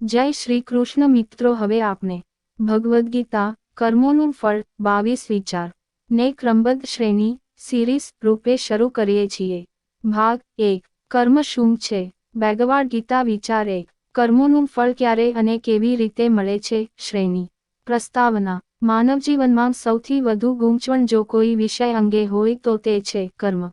જય શ્રી કૃષ્ણ મિત્રો, હવે આપણે ભગવદ્ ગીતા કર્મોનું ફળ 22 વિચાર ને ક્રમબદ્ધ શ્રેણી સિરીઝ રૂપે શરૂ કરીએ છીએ। ભાગ 1 કર્મ શું છે? ભગવદ્ ગીતા વિચાર 1 કર્મોનું ફળ ક્યારે અને કેવી રીતે મળે છે? શ્રેણી પ્રસ્તાવના માનવજીવનમાં સૌથી વધુ ગૂંચવણ જો કોઈ વિષય અંગે હોય તો તે છે કર્મ।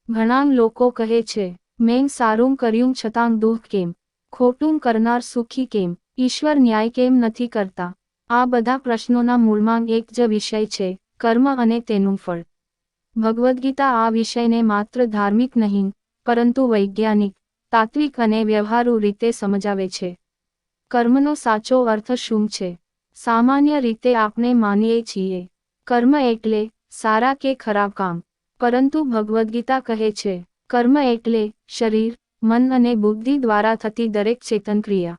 ઘણા લોકો કહે છે, મેં સારું કર્યું છતાં દુઃખ કેમ? ખોટું કરનાર સુખી કેમ? ઈશ્વર ન્યાય કેમ નથી કરતા? આ બધા પ્રશ્નોના મૂળમાં એક જ વિષય છે, કર્મ અને તેનું ફળ। ભગવદ્ ગીતા આ વિષયને માત્ર ધાર્મિક નહીં, પરંતુ વૈજ્ઞાનિક, તાત્વિક અને વ્યવહારુ રીતે સમજાવે છે। કર્મનો સાચો અર્થ શું છે? સામાન્ય રીતે આપણે માનીએ છીએ, કર્મ એટલે સારા કે ખરાબ કામ, પરંતુ ભગવદ્ ગીતા કહે છે, કર્મ એટલે શરીર, મન અને બુદ્ધિ દ્વારા થતી દરેક ચેતન ક્રિયા।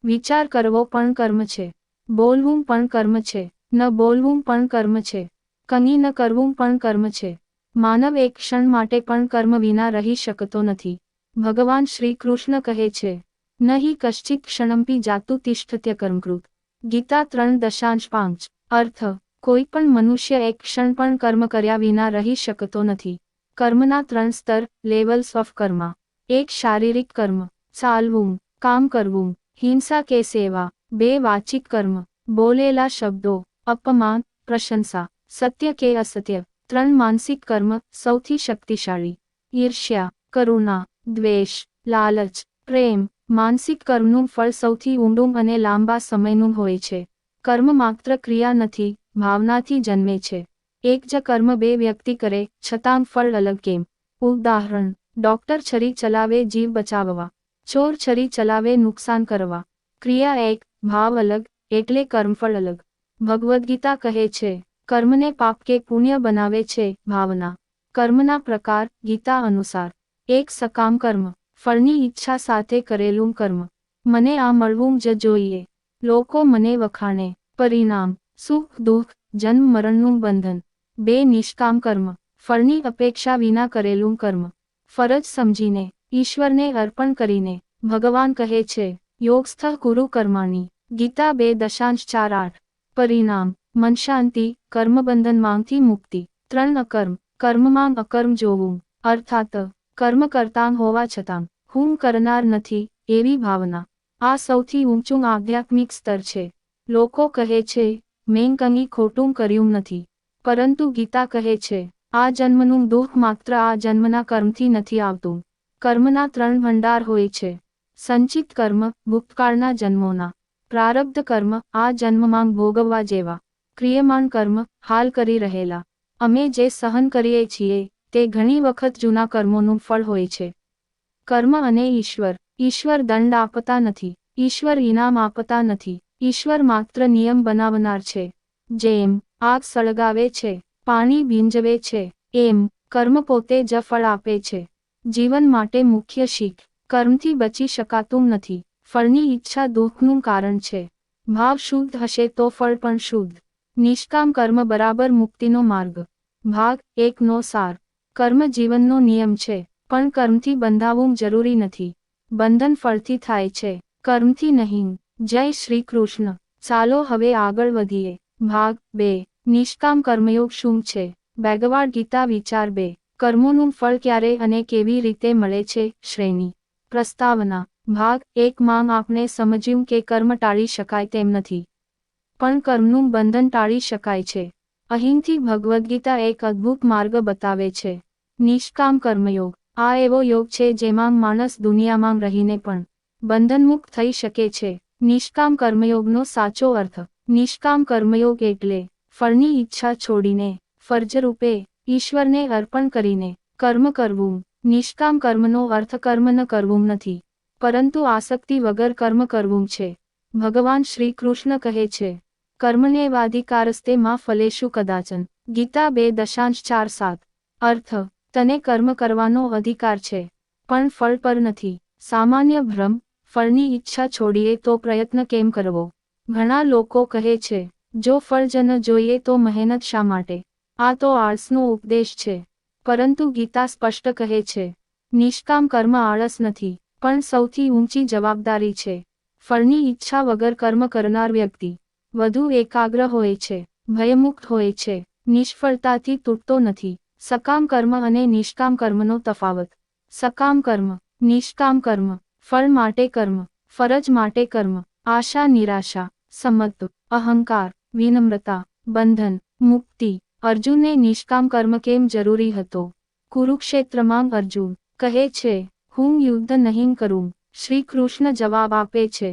વિચાર કરવો પણ કર્મ છે, બોલવું પણ કર્મ છે, ન બોલવું પણ કર્મ છે, કંઈ ન કરવું પણ કર્મ છે। માનવ એક ક્ષણ માટે પણ કર્મ વિના રહી શકતો નથી। ભગવાન શ્રી કૃષ્ણ કહે છે, નહીં કશ્ચિત ક્ષણમપી જાતુ તિષ્ઠત્ય કર્મકૃત। ગીતા 3:5 અર્થ, કોઈ પણ મનુષ્ય એક ક્ષણ પણ કર્મ કર્યા વિના રહી શકતો નથી। કર્મના 3 સ્તર લેવલ્સ ઓફ કર્મ। એક શારીરિક કર્મ, ચાલવું, કામ કરવું, હિંસા કે સેવા। 2 વાચિક કર્મ, બોલેલા શબ્દો, અપમાન, પ્રશંસા, સત્ય કે અસત્ય। 3 માનસિક કર્મ, સૌથી શક્તિશાળી, ઈર્ષ્યા, કરુણા, દ્વેષ, લાલચ, પ્રેમ। માનસિક કર્મનું ફળ સૌથી ઊંડું અને લાંબા સમયનું હોય છે। કર્મ માત્ર ક્રિયા નથી, ભાવનાથી જન્મે છે। એક જ કર્મ બે વ્યક્તિ કરે છતાં ફળ અલગ કેમ? ઉદાહરણ, ડોક્ટર છરી ચલાવે જીવ બચાવવા, ચોર છરી ચલાવે નુકસાન કરવા। ક્રિયા એક, ભાવ અલગ, એટલે કર્મફળ અલગ। ભગવદ્ ગીતા કહે છે, કર્મને પાપ કે પુણ્ય બનાવે છે ભાવના। કર્મના પ્રકાર ગીતા અનુસાર: 1 સકામ કર્મ, ફળની ઈચ્છા સાથે કરેલું કર્મ। મને આ મળવું જ જોઈએ, લોકો મને વખાણે। પરિણામ સુખ દુઃખ, જન્મ મરણનું બંધન। 2 નિષ્કામ કર્મ, ફળની અપેક્ષા વિના કરેલું કર્મ, ફરજ સમજીને, ઈશ્વરને અર્પણ કરીને। ભગવાન કહે છે, યોગસ્થ કુરુ કર્માણિ, ગીતા 2:4-8। પરિણામ મન શાંતિ, કર્મબંધનમાંથી મુક્તિ। 3 અકર્મ, કર્મમાં અકર્મ જોવું, અર્થાત કર્મ કરતા હોવા છતાં હું કરનાર નથી એવી ભાવના। આ સૌથી ઊંચું આધ્યાત્મિક સ્તર છે। લોકો કહે છે, મેં કંઈ ખોટું કર્યું નથી, પરંતુ ગીતા કહે છે, આ જન્મનું દુઃખ માત્ર આ જન્મના કર્મથી નથી આવતું। કર્મના 3 ભંડાર હોય છે, સંચિત કર્મ, ભૂતકાળના જન્મોના, પ્રારબ્ધ કર્મ, આ જન્મમાં ભોગવવા જેવા, ક્રિયમાણ કર્મ, હાલ કરી રહેલા, અમે જે સહન કરીએ છીએ તે ઘણી વખત જૂના કર્મોનું ફળ હોય છે। કર્મ અને ઈશ્વર: ઈશ્વર દંડ આપતા નથી, ઈશ્વર ઇનામ આપતા નથી, ઈશ્વર માત્ર નિયમ બનાવનાર છે। જેમ આગ સળગાવે છે, પાણી ભીંજવે છે, એમ કર્મ પોતે જ ફળ આપે છે। જીવન માટે મુખ્ય શીખ: કર્મથી બચી શકાતું નથી, ફળની ઈચ્છા દુઃખનું કારણ છે। ભાવ શુદ્ધ હશે તો ફળ પણ શુદ્ધ। નિષ્કામ કર્મ બરાબર મુક્તિનો માર્ગ। ભાગ 1 નો સાર: કર્મ જીવનનો નિયમ છે, પણ કર્મથી બંધાવું જરૂરી નથી। બંધન ફળથી થાય છે, કર્મથી નહીં। જય શ્રી કૃષ્ણ। ચાલો હવે આગળ વધીએ। ભાગ 2 નિષ્કામ કર્મયોગ શું છે? ભગવદ્ ગીતા વિચાર 2 કર્મોનું ફળ ક્યારે અને કેવી રીતે મળે છે? શ્રેણી પ્રસ્તાવના ભાગ 1 માં આપણે સમજ્યું કે કર્મ ટાળી શકાય તેમ નથી, પણ કર્મનું બંધન ટાળી શકાય છે। અહીંથી ભગવદ્ ગીતા એક અદ્ભુત માર્ગ બતાવે છે, નિષ્કામ કર્મયોગ। આ એવો યોગ છે જેમાં માણસ દુનિયામાં રહીને પણ બંધનમુક્ત થઈ શકે છે। નિષ્કામ કર્મયોગનો સાચો અર્થ: નિષ્કામ કર્મયોગ એટલે ફળની ઈચ્છા છોડીને, ફરજરૂપે, ઈશ્વરને અર્પણ કરીને કર્મ કરવું। નિષ્કામ કર્મનો અર્થ કર્મ ન કરવું નથી, પરંતુ આસક્તિ વગર કર્મ કરવું છે। ભગવાન શ્રી કૃષ્ણ કહે છે, કર્મણ્યેવાધિકારસ્તે મા ફલેષુ કદાચન। ગીતા 2:4-7 અર્થ, તને કર્મ કરવાનો અધિકાર છે, પણ ફળ પર નથી। સામાન્ય ભ્રમ: ફળની ઈચ્છા છોડીએ તો પ્રયત્ન કેમ કરવો? ઘણા લોકો કહે છે, જો ફળ જ ન જોઈએ તો મહેનત શા માટે? આ તો આળસનો ઉપદેશ છે। પરંતુ ગીતા સ્પષ્ટ કહે છે, નિષ્કામ કર્મ આળસ નથી, પણ સૌથી ઊંચી જવાબદારી છે। ફળની ઈચ્છા વગર કર્મ કરનાર વ્યક્તિ વધુ એકાગ્ર હોય છે, ભયમુક્ત હોય છે, નિષ્ફળતાથી તૂટતો નથી. સકામ કર્મ અને નિષ્કામ કર્મનો તફાવત. સકામ કર્મ, નિષ્કામ કર્મ, ફળ માટે કર્મ, ફરજ માટે કર્મ, આશા નિરાશા, સમત્વ, અહંકાર, વિનમ્રતા, બંધન, મુક્તિ. અર્જુનને નિષ્કામ કર્મ કેમ જરૂરી હતો? કુરુક્ષેત્રમાં અર્જુન કહે છે, હું યુદ્ધ નહીં કરું. શ્રી કૃષ્ણ જવાબ આપે છે,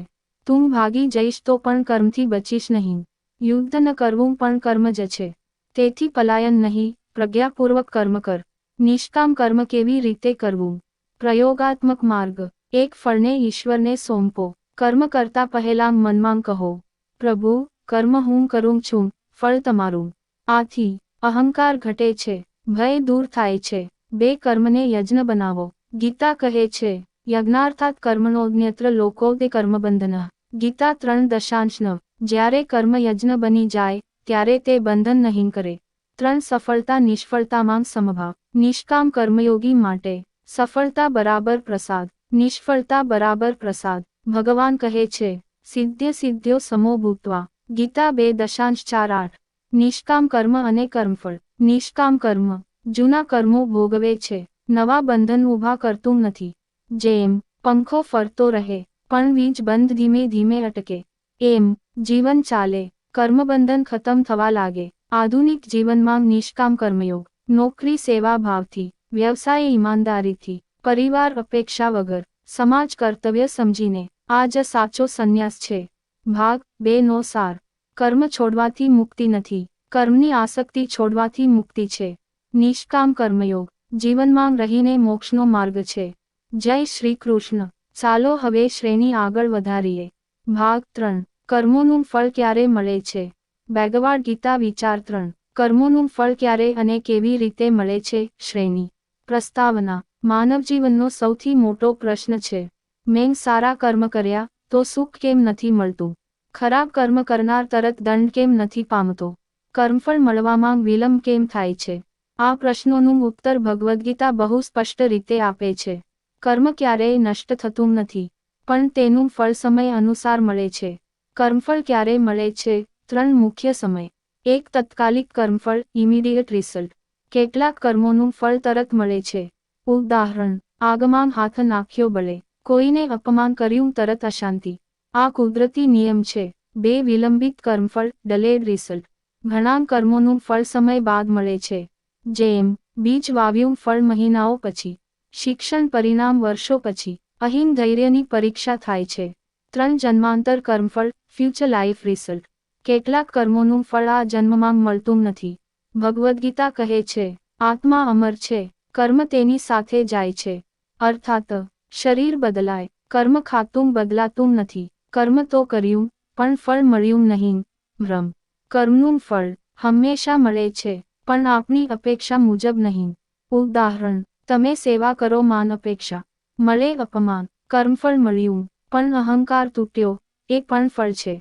તું ભાગી જઈશ તો પણ કર્મથી બચીશ નહીં. યુદ્ધ ન કરવું પણ કર્મ જ છે. તેથી પલાયન નહીં, પ્રજ્ઞાપૂર્વક કર્મ કર. નિષ્કામ કર્મ કેવી રીતે કરવું? પ્રયોગાત્મક માર્ગ. એક ફળને ઈશ્વરને સોંપો. કર્મ કરતા પહેલા મનમાં કહો, પ્રભુ, કર્મ હું કરું છું, ફળ તમારું. આથી અહંકાર ઘટે છે, ભય દૂર થાય છે. બે કર્મને યજ્ઞ બનાવો. ગીતા કહે છે, યજ્ઞાર્થાત કર્મણોન્યત્ર લોકોતે કર્મબંધનઃ. ગીતા 3:9. જ્યારે કર્મ યજ્ઞ બની જાય ત્યારે તે બંધન નહીં કરે. 3 સફળતા નિષ્ફળતામાં સમભાવ. નિષ્કામ કર્મયોગી માટે સફળતા બરાબર પ્રસાદ, નિષ્ફળતા બરાબર પ્રસાદ. ભગવાન કહે છે, સિદ્ધ્ય સિદ્ધ્યો સમો ભૂત્વા. ગીતા 2:4-8. નિષ્કામ કર્મ અને કર્મફળ. નિષ્કામ કર્મ જૂના કર્મો ભોગવે છે, નવા બંધન ઊભા કરતું નથી. જેમ પંખો ફરતો રહે પણ વીજ બંધ ધીમે ધીમે અટકે, એમ જીવન ચાલે, કર્મબંધન ખતમ થવા લાગે. આધુનિક જીવનમાં નિષ્કામ કર્મયોગ. નોકરી સેવા ભાવથી, વ્યવસાય ઈમાનદારીથી, પરિવાર અપેક્ષા વગર, સમાજ કર્તવ્ય સમજીને. આ જ સાચો સંન્યાસ છે. ભાગ 2 નો સાર. કર્મ છોડવાથી મુક્તિ નથી, કર્મની આસક્તિ છોડવાથી મુક્તિ છે. નિષ્કામ કર્મયોગ જીવનમાં રહીને મોક્ષનો માર્ગ છે. જય શ્રી કૃષ્ણ. ચાલો હવે શ્રેણી આગળ વધારીએ. ભાગ 3. કર્મોનું ફળ ક્યારે મળે છે? ભગવદ્ ગીતા વિચાર 3. કર્મોનું ફળ ક્યારે અને કેવી રીતે મળે છે? શ્રેણી. પ્રસ્તાવના. માનવજીવનનો સૌથી મોટો પ્રશ્ન છે, મેં સારા કર્મ કર્યા તો સુખ કેમ નથી મળતું? ખરાબ કર્મ કરનાર તરત દંડ કેમ નથી પામતો? કર્મફળ મળવામાં વિલંબ કેમ થાય છે? આ પ્રશ્નોનું ઉત્તર ભગવદ્ ગીતા બહુ સ્પષ્ટ રીતે આપે છે. કર્મ ક્યારેય નષ્ટ થતું નથી, પણ તેનું ફળ સમય અનુસાર મળે છે. કર્મફળ ક્યારે મળે છે? 3 મુખ્ય સમય. 1. તત્કાલિક કર્મફળ, ઇમિડિયેટ રિઝલ્ટ. કેટલાક કર્મોનું ફળ તરત મળે છે. ઉદાહરણ, આગમાં હાથ નાખ્યો બળે, કોઈને અપમાન કર્યું તરત અશાંતિ. આ કુદરતી નિયમ છે. 2. વિલંબિત કર્મફળ, ડિલેડ રિઝલ્ટ. ઘણા કર્મોનું ફળ સમય બાદ મળે છે. જેમ બીજ વાવ્યું ફળ મહિનાઓ પછી, શિક્ષણ પરિણામ વર્ષો પછી. અહીં ધૈર્યની પરીક્ષા થાય છે. 3. જન્માંતર કર્મફળ, ફ્યુચર લાઈફ રિઝલ્ટ. કેટલાક કર્મોનું ફળ આ જન્મમાં મળતું નથી. ભગવદ્ ગીતા કહે છે, આત્મા અમર છે, કર્મ તેની સાથે જાય છે. અર્થાત શરીર બદલાય, કર્મ ખાતું બદલાતું નથી. કર્મ તો કર્યું પણ ફળ મળ્યું નહીં. ભ્રમ. કર્મનું ફળ હંમેશા મળે છે, પણ આપણી અપેક્ષા મુજબ નહીં. ઉદાહરણ, તમે સેવા કરો માન અપેક્ષા, મળે અપમાન. કર્મફળ મળ્યું પણ અહંકાર તૂટ્યો, એ પણ ફળ છે.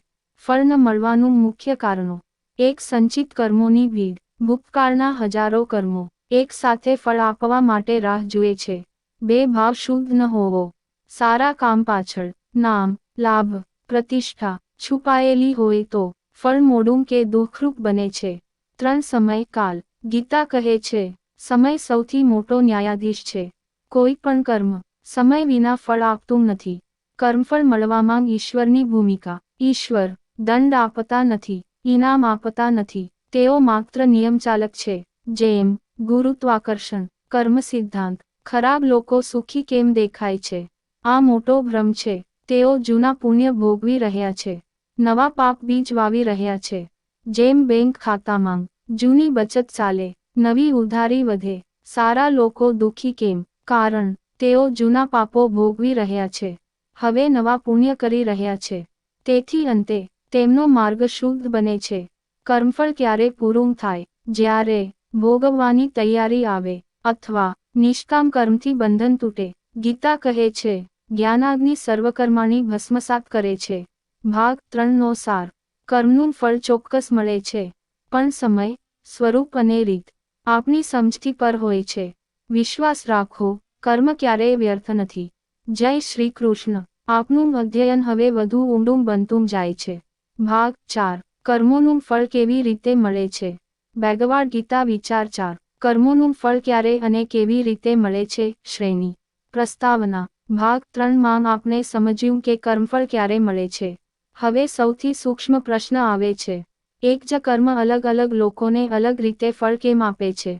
ફળ ન મળવાનું મુખ્ય કારણો. 1. સંચિત કર્મોની ભીડ. ભૂતકાળના હજારો કર્મો એક સાથે ફળ આપવા માટે રાહ જુએ છે. 2. ભાવ શુદ્ધ ન હોવો. સારા કામ પાછળ નામ, લાભ, પ્રતિષ્ઠા છુપાયેલી હોય તો ફળ મોડું કે દુઃખરૂપ બને છે. 3. સમય કાલ. ગીતા કહે છે, સમય સૌથી મોટો ન્યાયાધીશ છે. કોઈ પણ કર્મ સમય વિના ફળ આપતું નથી. કર્મફળ મળવામાં ઈશ્વરની ભૂમિકા. ઈશ્વર દંડ આપતા નથી, ઇનામ આપતા નથી. તેઓ માત્ર નિયમચાલક છે. જેમ ગુરુત્વાકર્ષણ, કર્મ સિદ્ધાંત. ખરાબ લોકો સુખી કેમ દેખાય છે? આ મોટો ભ્રમ છે. તેઓ જૂના પુણ્ય ભોગવી રહ્યા છે, નવા પાપ બીજ વાવી રહ્યા છે. જેમ બેંક ખાતામાં જૂની બચત ચાલે, નવી ઉધારી વધે. સારા લોકો દુઃખી કેમ? કારણ તેઓ જૂના પાપો ભોગવી રહ્યા છે, હવે નવા પુણ્ય કરી રહ્યા છે. તેથી અંતે તેમનો માર્ગ શુદ્ધ બને છે. કર્મફળ ક્યારે પૂરું થાય? જ્યારે ભોગવવાની તૈયારી આવે અથવા નિષ્કામ કર્મથી બંધન તૂટે. ગીતા કહે છે, જ્ઞાનાગ્નિ સર્વકર્માણી ભસ્મસાત કરે છે. ભાગ 3 નો સાર. કર્મનું ફળ ચોક્કસ મળે છે, પણ સમય, સ્વરૂપ અને રીત આપણી સમજથી પર હોય છે. વિશ્વાસ રાખો, કર્મ ક્યારેય વ્યર્થ નથી. જય શ્રી કૃષ્ણ. આપનું અધ્યયન હવે વધુ ઊંડું બનતું જાય છે. ભાગ 4. કર્મોનું ફળ કેવી રીતે મળે છે? ભગવદ્ ગીતા વિચાર 4. કર્મોનું ફળ ક્યારે અને કેવી રીતે મળે છે? શ્રેણી. પ્રસ્તાવના. ભાગ 3 માં આપણે સમજ્યું કે કર્મફળ ક્યારે મળે છે. હવે સૌથી સૂક્ષ્મ પ્રશ્ન આવે છે. એક જ કર્મ અલગ અલગ લોકોને અલગ રીતે ફળ કેમ આપે છે?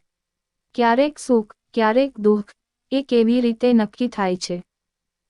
ક્યારેક સુખ, ક્યારેક દુઃખ, એ કેવી રીતે નક્કી થાય છે?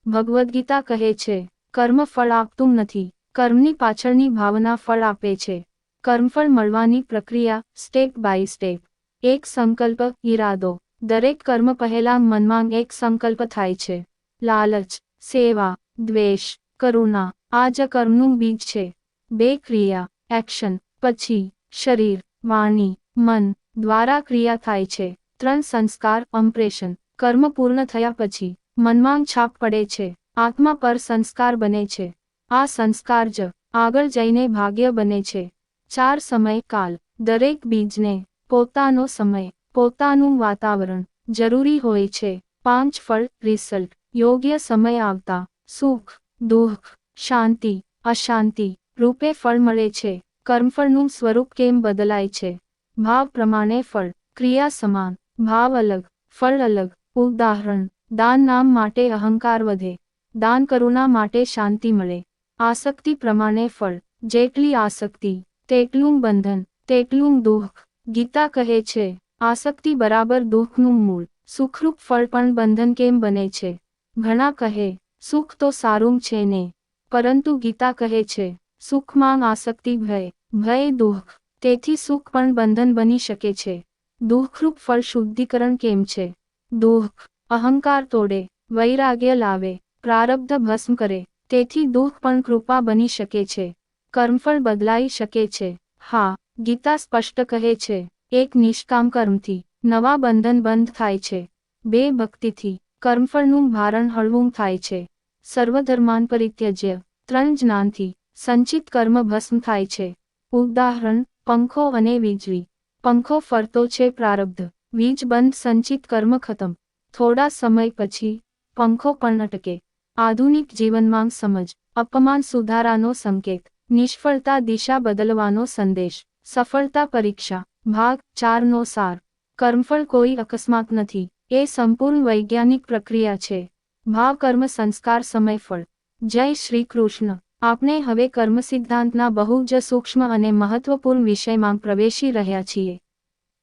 ભગવદ્ ગીતા કહે છે, કર્મ ફળ આપતું નથી, કર્મની પાછળની ભાવના ફળ આપે છે. કર્મફળ મળવાની પ્રક્રિયા, સ્ટેપ બાય સ્ટેપ. એક સંકલ્પ, ઈરાદો. દરેક કર્મ પહેલા મનમાં એક સંકલ્પ થાય છે. લાલચ, સેવા, દ્વેષ, કરુણા, આ જ કર્મનું બીજ છે. બે ક્રિયા, એક્શન, પછી શરીર, વાણી, મન દ્વારા ક્રિયા થાય છે. 3 સંસ્કાર, ઇમ્પ્રેશન. કર્મ પૂર્ણ થયા પછી મનમાં છાપ પડે છે, આત્મા પર સંસ્કાર બને છે. આ સંસ્કાર જ આગળ જઈને ભાગ્ય બને છે. 4 સમય કાલ. દરેક બીજને પોતાનો સમય, પોતાનું વાતાવરણ જરૂરી હોય છે. 5 ફળ, રિઝલ્ટ. યોગ્ય સમય આવતા સુખ, દુઃખ, શાંતિ, અશાંતિ રૂપે ફળ મળે છે. કર્મફળનું સ્વરૂપ કેમ બદલાય છે? ભાવ પ્રમાણે ફળ. ક્રિયા સમાન, ભાવ અલગ, ફળ અલગ. ઉદાહરણ, દાન નામ માટે અહંકાર વધે, દાન કરુણા માટે શાંતિ મળે. આસક્તિ પ્રમાણે ફળ. જેટલી આસક્તિ, તેટલું બંધન, તેટલું દુઃખ. ગીતા કહે છે, આસક્તિ બરાબર દુઃખનું મૂળ. સુખરૂપ ફળ પણ બંધન કેમ બને છે? ઘણા કહે, સુખ તો સારું છે ને. પરંતુ ગીતા કહે છે, સુખમાં આસક્તિ ભય, ભય દુઃખ, તેથી સુખ પણ બંધન બની શકે છે. દુઃખરૂપ ફળ શુદ્ધિકરણ કેમ છે? દુઃખ અહંકાર તોડે, વૈરાગ્ય લાવે, પ્રારબ્ધ ભસ્મ કરે, તેથી દુઃખ પણ કૃપા બની શકે છે. કર્મફળ બદલાઈ શકે છે. હા, ગીતા સ્પષ્ટ કહે છે, એક નિષ્કામ કર્મથી નવા બંધન બંધ થાય છે. 2 ભક્તિથી કર્મફળનું ભારણ હળવું થાય છે. સર્વધર્માન પરિત્યજ્ય. 3 જ્ઞાનથી સંચિત કર્મ ભસ્મ થાય છે. ઉદાહરણ, પંખો અને વીજળી. પંખો ફરતો છે પ્રારબ્ધ, વીજ બંધ સંચિત કર્મ ખતમ. થોડા સમય પછી પંખો પણ અટકે. આધુનિક જીવનમાં સમજ, અપમાન સુધારાનો સંકેત, નિષ્ફળતા દિશા બદલવાનો સંદેશ, સફળતા પરીક્ષા. ભાગ 4 નો સાર. કર્મફળ કોઈ અકસ્માત નથી, એ સંપૂર્ણ વૈજ્ઞાનિક પ્રક્રિયા છે. ભાવ કર્મ સંસ્કાર સમય ફળ. જય શ્રી કૃષ્ણ. આપણે હવે કર્મ સિદ્ધાંતના બહુ જ સૂક્ષ્મ અને મહત્વપૂર્ણ વિષયમાં પ્રવેશી રહ્યા છીએ.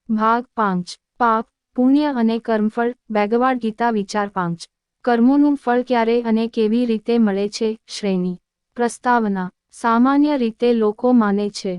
ભાગ 5. પાપ, પુણ્ય અને કર્મફળ. ભગવદ્ ગીતા વિચાર 5. કર્મોનું ફળ ક્યારે અને કેવી રીતે મળે છે? શ્રેણી. પ્રસ્તાવના. સામાન્ય રીતે લોકો માને છે,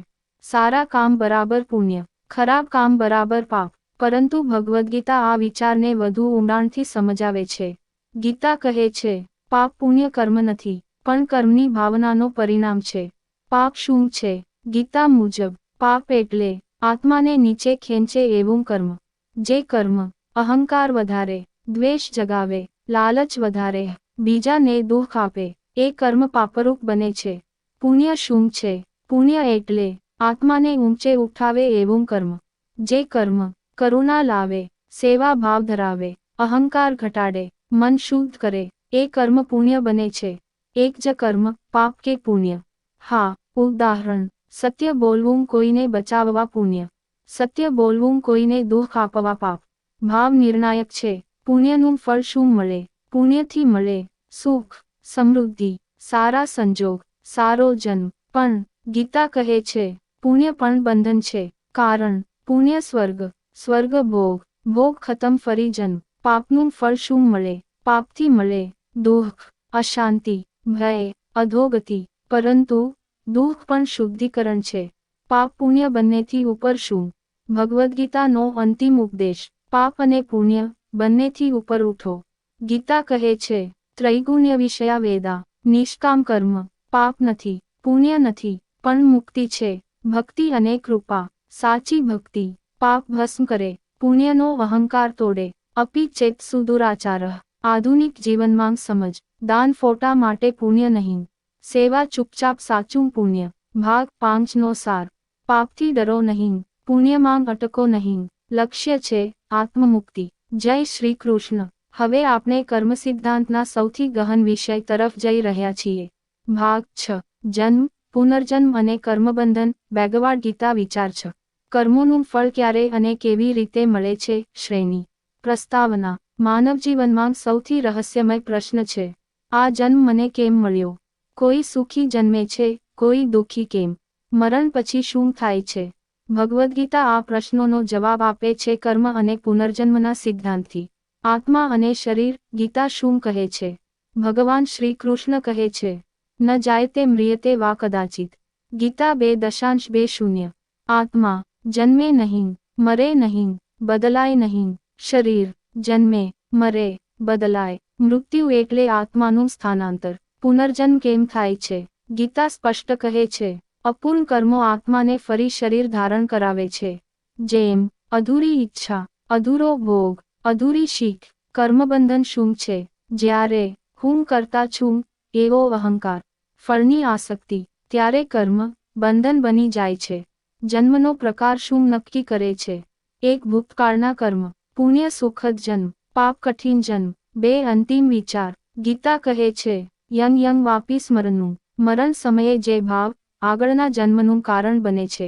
સારા કામ બરાબર પુણ્ય, ખરાબ કામ બરાબર પાપ. પરંતુ ભગવદ્ ગીતા આ વિચારને વધુ ઊંડાણથી સમજાવે છે. ગીતા કહે છે, પાપ પુણ્ય કર્મ નથી, પણ કર્મની ભાવનાનો પરિણામ છે. પાપ શું છે? ગીતા મુજબ, પાપ એટલે આત્માને નીચે ખેંચે એવું કર્મ. જે કર્મ અહંકાર વધારે, દ્વેષ જગાવે, લાલચ વધારે, બીજાને દુઃખ આપે, એ કર્મ પાપરૂપ બને છે. પુણ્ય શું છે? પુણ્ય એટલે આત્માને ઊંચે ઉઠાવે એવું કર્મ. જે કર્મ કરુણા લાવે, સેવા ભાવ ધરાવે, અહંકાર ઘટાડે, મન શુદ્ધ કરે, એ કર્મ પુણ્ય બને છે. એક જ કર્મ, પાપ કે પુણ્ય? હા, ઉદાહરણ, સત્ય બોલવું કોઈને બચાવવા પુણ્ય, સત્ય બોલવું કોઈને દુઃખ આપવા પાપ. ભાવ નિર્ણાયક છે. પુણ્યનું ફળ શું મળે? પુણ્યથી મળે સુખ, સમૃદ્ધિ, સારા સંજોગ, સારો જન્મ. પણ ગીતા કહે છે, પુણ્ય પણ બંધન છે. કારણ, પુણ્ય સ્વર્ગ, સ્વર્ગ ભોગ, ભોગ ખતમ ફરી જન્મ. પાપનું ફળ શું મળે? પાપથી મળે દુઃખ, અશાંતિ, ભય, અધોગતિ. પરંતુ દુઃખ પણ શુદ્ધિકરણ છે. પાપ પુણ્ય બંનેથી ઉપર શું? ભગવદ્ ગીતાનો અંતિમ ઉપદેશ, પાપ અને પુણ્ય બંનેથી ઉપર ઉઠો. ગીતા કહે છે, ત્રૈગુણ્ય વિષયા વેદા. નિષ્કામ કર્મ પાપ નથી, પુણ્ય નથી, પણ મુક્તિ છે. ભક્તિ અને કૃપા. સાચી ભક્તિ પાપ ભસ્મ કરે, પુણ્યનો અહંકાર તોડે. અપિ ચેત સુદુરાચારઃ. આધુનિક જીવનમાં સમજ, દાન ફોટા માટે પુણ્ય નહીં, સેવા ચૂપચાપ સાચું પુણ્ય. ભાગ 5 નો સાર. પાપથી ડરો નહીં, પુણ્યમાં અટકો નહીં, લક્ષ્ય છે આત્મમુક્તિ. જય શ્રી કૃષ્ણ. હવે આપણે કર્મ સિદ્ધાંતના સૌથી ગહન વિષય તરફ જઈ રહ્યા છીએ. ભાગ 6. જન્મ, પુનર્જન્મ અને કર્મબંધન. ભગવદ્ ગીતા વિચાર 6. કર્મોનું ફળ ક્યારે અને કેવી રીતે મળે છે. શ્રેણી. પ્રસ્તાવના. માનવ જીવનમાં સૌથી રહસ્યમય પ્રશ્ન છે, આ જન્મ મને કેમ મળ્યો? કોઈ સુખી જન્મે છે, કોઈ દુઃખી કેમ? મરણ પછી શું થાય છે? ભગવદ્ ગીતા આ પ્રશ્નોનો જવાબ આપે છે કર્મ અને પુનર્જન્મના સિદ્ધાંતથી. આત્મા અને શરીર. ગીતા શું કહે છે? ભગવાન શ્રી કૃષ્ણ કહે છે, ન જાયતે મ્રિયતે વા કદાચિત. ગીતા 2.20. આત્મા જન્મે નહીં, મરે નહીં, બદલાય નહીં. શરીર જન્મે, મરે, બદલાય. મૃત્યુ એટલે આત્માનું સ્થાનાંતર. પુનર્જન્મ કેમ થાય છે? ગીતા સ્પષ્ટ કહે છે, અપૂર્ણ કર્મો આત્માને ફરી શરીર ધારણ કરાવે છે. જેમ અધૂરી ઈચ્છા, અધૂરો ભોગ, અધૂરી શીખ. કર્મબંધન શું છે? જ્યારે હું કરતા છું એવો અહંકાર, ફળની આસક્તિ, ત્યારે કર્મ બંધન બની જાય છે. જન્મનો પ્રકાર શું નક્કી કરે છે? 1. ભૂતકાળના કર્મ. પુણ્ય સુખદ જન્મ, પાપ કઠિન જન્મ. 2. અંતિમ વિચાર. ગીતા કહે છે, યં યં વાપી સ્મરનું. મરણ સમયે જે ભાવ આગળના જન્મનું કારણ બને છે.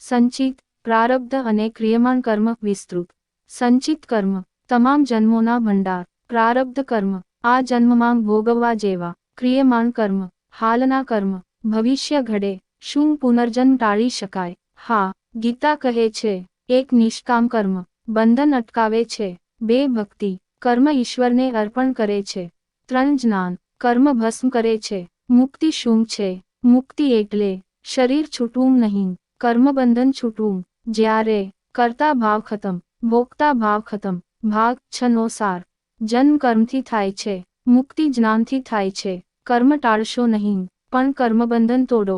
સંચિત, પ્રારબ્ધ અને ક્રિયમાણ કર્મ. વિસ્તૃત. સંચિત કર્મ તમામ જન્મોના ભંડાર. પ્રારબ્ધ કર્મ આ જન્મમાં ભોગવવા જેવા. ક્રિયમાણ કર્મ હાલના કર્મ. ભવિષ્ય ઘડે. શું પુનર્જન્મ ટાળી શકાય? હા. ગીતા કહે છે, 1. નિષ્કામ કર્મ બંધન અટકાવે છે. 2. ભક્તિ કર્મ ઈશ્વરને અર્પણ કરે છે. 3. જ્ઞાન કર્મ ભસ્મ કરે છે. મુક્તિ શું છે? મુક્તિ એટલે શરીર છૂટવું નહીં, કર્મબંધન છૂટવું. જ્યારે કર્તા ભાવ ખતમ, ભોગતા ભાવ ખતમ. ભાગ 6 નો સાર. જન્મ કર્મથી થાય છે, મુક્તિ જ્ઞાનથી થાય છે. કર્મ ટાળશો નહીં, પણ કર્મબંધન તોડો.